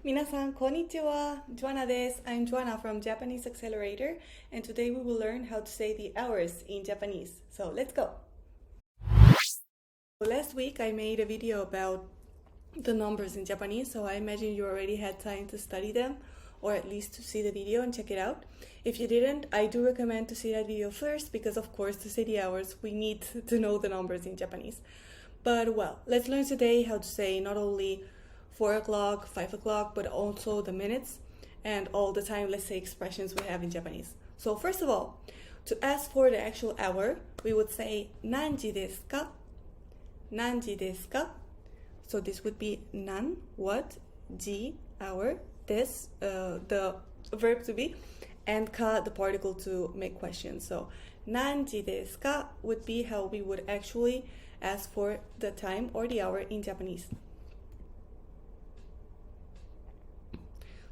皆さん、こんにちは。Joanna です。I'm Joanna from Japanese Accelerator, and today we will learn how to say the hours in Japanese. So let's go. Last week I made a video about the numbers in Japanese, so I imagine you already had time to study them, or at least to see the video and check it out. If you didn't, I do recommend to see that video first, because of course to say the hours we need to know the numbers in Japanese. But well, let's learn today how to say not only 4 o'clock, 5 o'clock, but also the minutes and all the time, let's say, expressions we have in Japanese. So first of all, to ask for the actual hour, we would say 何時ですか?何時ですか? So this would be nan, what, ji, hour, this, the verb to be, and ka, the particle to make questions. So 何時ですか would be how we would actually ask for the time or the hour in Japanese.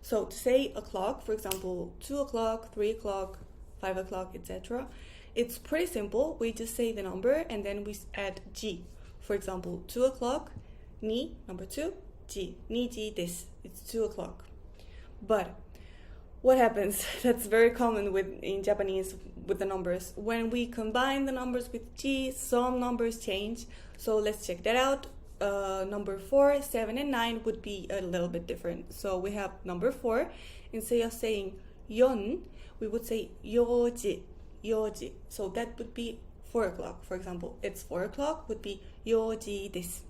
So to say o'clock, for example, 2 o'clock, 3 o'clock, 5 o'clock, etc., it's pretty simple. We just say the number and then we add ji. For example, 2 o'clock, ni, number 2, ji, ni ji desu. It's 2 o'clock. But what happens? That's very common in Japanese with the numbers. When we combine the numbers with ji, some numbers change. So let's check that out. Number 4, 7, and 9 would be a little bit different. So we have number 4. Instead of saying yon, we would say yoji, yoji. So that would be 4 o'clock. For example, it's 4 o'clock would be yoji desu.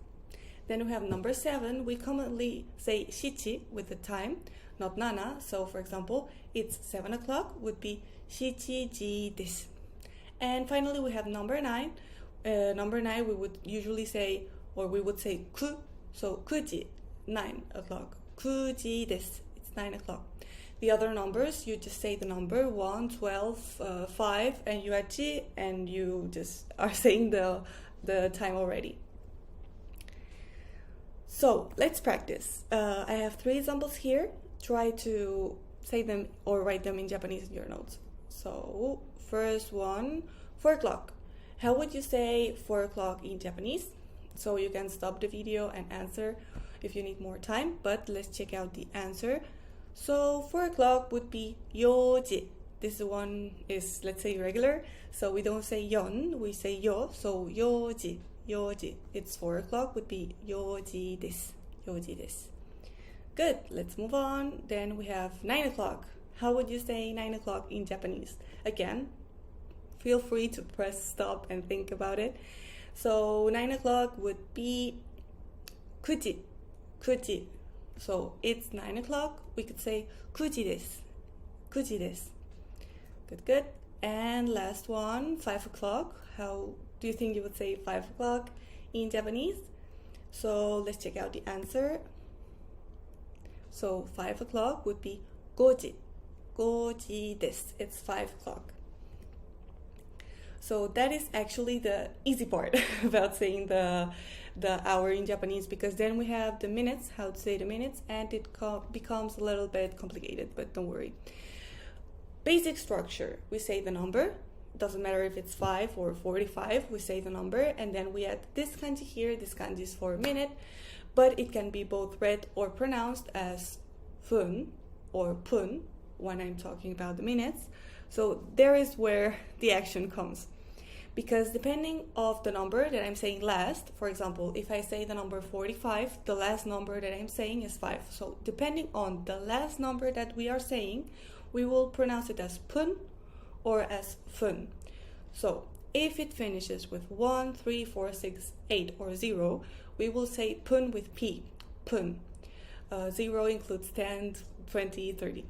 Then we have number 7. We commonly say shichi with the time, not nana. So for example, it's 7 o'clock would be shichiji desu. And finally, we have number 9. Number 9 we would usually say, or we would say ku, so kuji, 9 o'clock. Kuji desu, it's 9 o'clock. The other numbers, you just say the number 1, 12, 5, and you add ji, and you just are saying the time already. So let's practice. I have 3 examples here. Try to say them or write them in Japanese in your notes. So first one, 4 o'clock. How would you say 4 o'clock in Japanese? So you can stop the video and answer if you need more time, but let's check out the answer. So 4 o'clock would be yoji. This one is, let's say, regular. So we don't say yon, we say yo. So yoji, yoji. It's 4 o'clock would be yoji desu, yoji desu. Good, let's move on. Then we have 9 o'clock. How would you say 9 o'clock in Japanese? Again, feel free to press stop and think about it. So 9 o'clock would be kuji, kuji. So it's 9 o'clock. We could say kuji desu, kuji desu. Good, good. And last one, 5 o'clock. How do you think you would say 5 o'clock in Japanese? So let's check out the answer. So 5 o'clock would be goji, goji desu. It's 5 o'clock. So that is actually the easy part about saying the hour in Japanese, because then we have the minutes, how to say the minutes, and it becomes a little bit complicated, but don't worry. Basic structure, we say the number, doesn't matter if it's 5 or 45, we say the number, and then we add this kanji here, this kanji is for minute, but it can be both read or pronounced as fun or pun when I'm talking about the minutes. So there is where the action comes. Because depending of the number that I'm saying last, for example, if I say the number 45, the last number that I'm saying is 5. So depending on the last number that we are saying, we will pronounce it as pun or as fun. So if it finishes with 1, 3, 4, 6, 8 or 0, we will say pun with P, pun. 0 includes 10, 20, 30.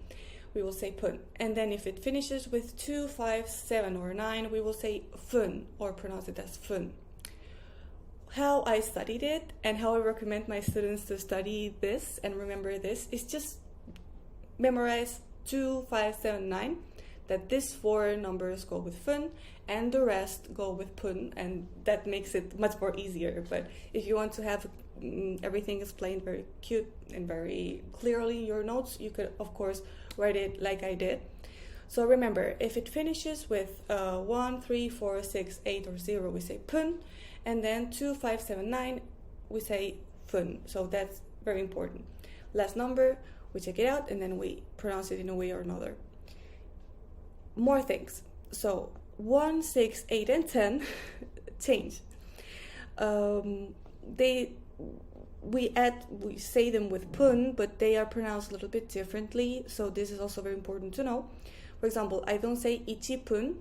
We will say pun. And then if it finishes with 2, 5, 7, or 9, we will say fun or pronounce it as fun. How I studied it and how I recommend my students to study this and remember this is just memorize 2, 5, 7, 9, that these 4 numbers go with fun and the rest go with pun, and that makes it much more easier. But if you want to have everything explained very cute and very clearly in your notes, you could of course write it like I did. So remember, if it finishes with 1, 3, 4, 6, 8 or 0, we say pun, and then 2, 5, 7, 9, we say fun. So that's very important. Last number, We check it out and then we pronounce it in a way or another. More things. So 1, 6, 8, and 10 change. We say them with pun, but they are pronounced a little bit differently. So this is also very important to know. For example, I don't say ichipun.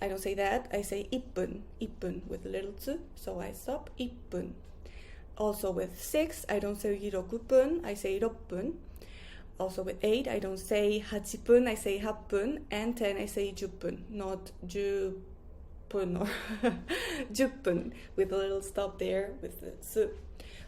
I don't say that. I say ippun, ippun with a little tsu. So I stop ippun. Also with 6, I don't say hirokupun. I say roppun. Also with 8, I don't say hachipun. I say happun. And 10, I say juppun, not jupun or juppun with a little stop there with the su.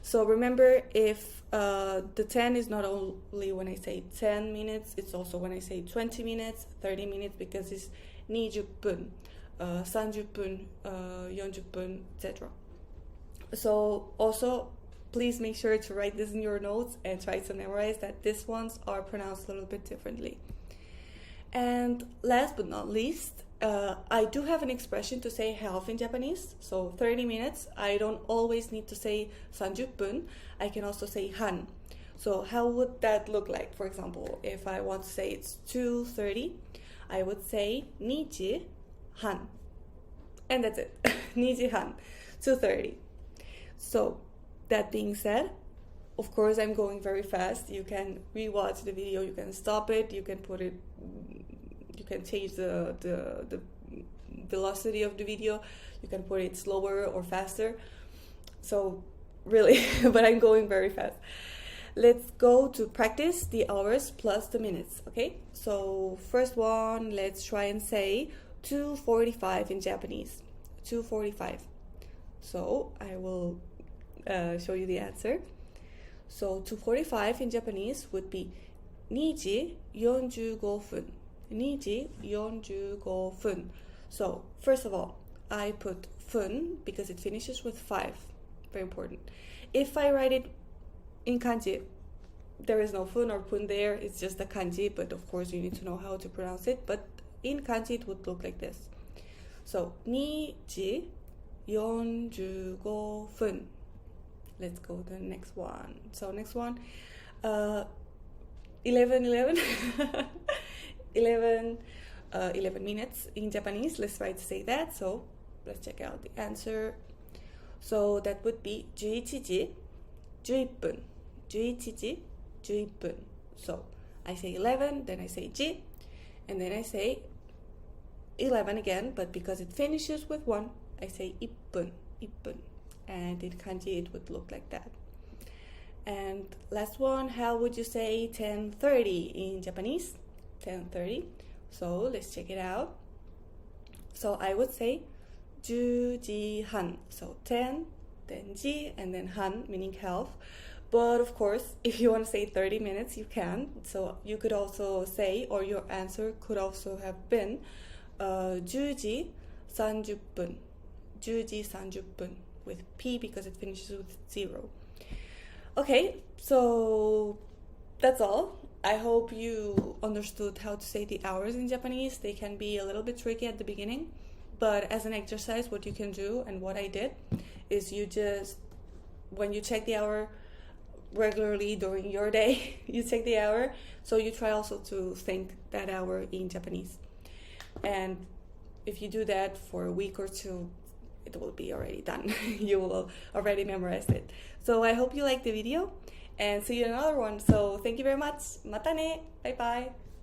So remember, if the 10 is not only when I say 10 minutes, it's also when I say 20 minutes, 30 minutes, because it's 20分, 30分, 40分, etc. So also, please make sure to write this in your notes and try to memorize that these ones are pronounced a little bit differently. And last but not least, I do have an expression to say half in Japanese. So 30 minutes, I don't always need to say 30分. I can also say han. So how would that look like? For example, if I want to say it's 2:30, I would say 2時半. And that's it. 2時半, 2:30. So that being said, of course, I'm going very fast. You can rewatch the video, you can stop it, you can put it, you can change the velocity of the video, you can put it slower or faster. So really, but I'm going very fast. Let's go to practice the hours plus the minutes, okay? So first one, let's try and say 2:45 in Japanese. 2:45. So I will show you the answer. So 2:45 in Japanese would be 2時45分. 2時45分. So first of all, I put fun because it finishes with 5. Very important. If I write it in kanji, there is no fun or pun there. It's just the kanji, but of course you need to know how to pronounce it. But in kanji it would look like this. So 2時45分. Let's go to the next one. So next one, 11 minutes in Japanese. Let's try to say that. So let's check out the answer. So that would be 11時11分. 11時11分. So I say 11, then I say ji, and then I say 11 again, but because it finishes with 1, I say 1分, 1分. And in kanji it would look like that. And last one, how would you say 10:30 in Japanese? 10:30. So let's check it out. So I would say 10時半. So 10, then ji, and then han, meaning half. But of course, if you want to say 30 minutes, you can. So you could also say, or your answer could also have been 10時30分. 10時30分. With P because it finishes with 0. Okay, so that's all. I hope you understood how to say the hours in Japanese. They can be a little bit tricky at the beginning, but as an exercise, what you can do and what I did is you just, when you check the hour regularly during your day, you check the hour, so you try also to think that hour in Japanese. And if you do that for a week or two, it will be already done. You will already memorize it. So I hope you liked the video and see you in another one. So thank you very much. Mata ne. Bye bye.